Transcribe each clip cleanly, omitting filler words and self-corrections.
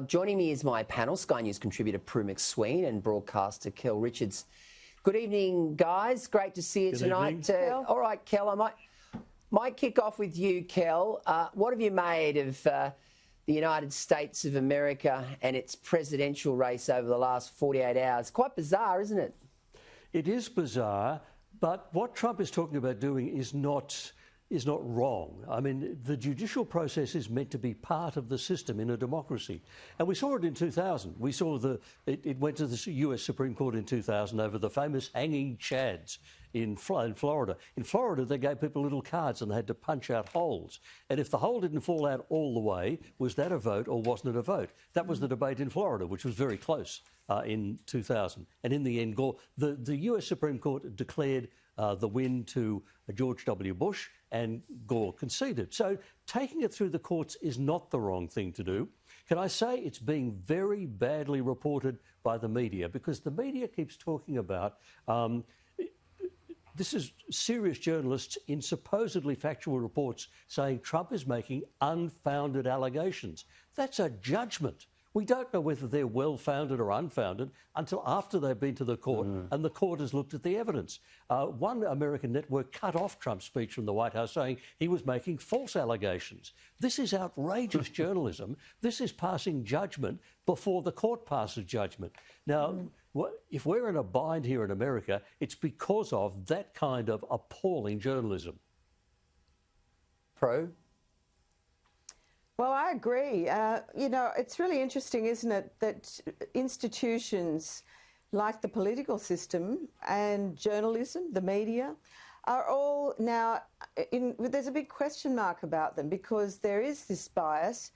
Joining me is my panel, Sky News contributor Prue MacSween and broadcaster Kel Richards. Good evening, guys. Great to see you tonight. All right, Kel, I might kick off with you, Kel. What have you made of the United States of America and its presidential race over the last 48 hours? Quite bizarre, isn't it? It is bizarre, but what Trump is talking about doing is not wrong. I mean, the judicial process is meant to be part of the system in a democracy. And we saw it in 2000. We saw it went to the US Supreme Court in 2000 over the famous hanging chads in Florida. In Florida, they gave people little cards and they had to punch out holes. And if the hole didn't fall out all the way, was that a vote or wasn't it a vote? That was the debate in Florida, which was very close in 2000. And in the end, the US Supreme Court declared the win to George W. Bush, and Gore conceded. So taking it through the courts is not the wrong thing to do. Can I say it's being very badly reported by the media, because the media keeps talking about this is serious journalists in supposedly factual reports saying Trump is making unfounded allegations. That's a judgment. We don't know whether they're well-founded or unfounded until after they've been to the court and the court has looked at the evidence. One American network cut off Trump's speech from the White House saying he was making false allegations. This is outrageous journalism. This is passing judgment before the court passes judgment. Now, if we're in a bind here in America, it's because of that kind of appalling journalism. Pro? Well, I agree. You know, it's really interesting, isn't it, that institutions like the political system and journalism, the media, are all now, there's a big question mark about them, because there is this bias.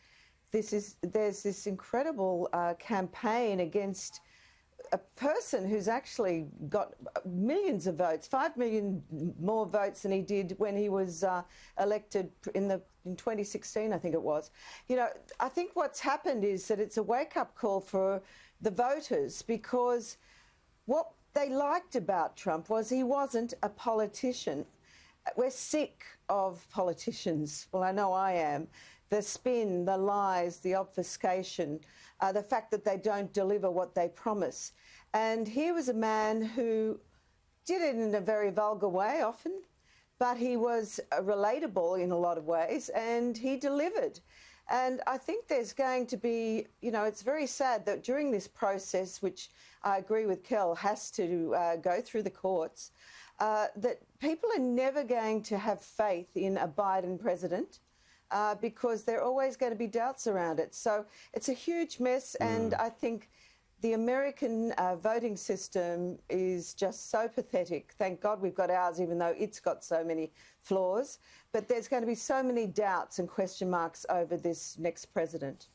There's this incredible campaign against a person who's actually got millions of votes, 5 million more votes than he did when he was elected in 2016, I think it was. You know, I think what's happened is that it's a wake-up call for the voters, because what they liked about Trump was he wasn't a politician. We're sick of politicians. Well, I know I am. The spin, the lies, the obfuscation, the fact that they don't deliver what they promise. And he was a man who did it in a very vulgar way often, but he was relatable in a lot of ways, and he delivered. And I think there's going to be, you know, it's very sad that during this process, which I agree with Kel, has to go through the courts, that people are never going to have faith in a Biden president. Because there are always going to be doubts around it. So it's a huge mess, and I think the American voting system is just so pathetic. Thank God we've got ours, even though it's got so many flaws. But there's going to be so many doubts and question marks over this next president.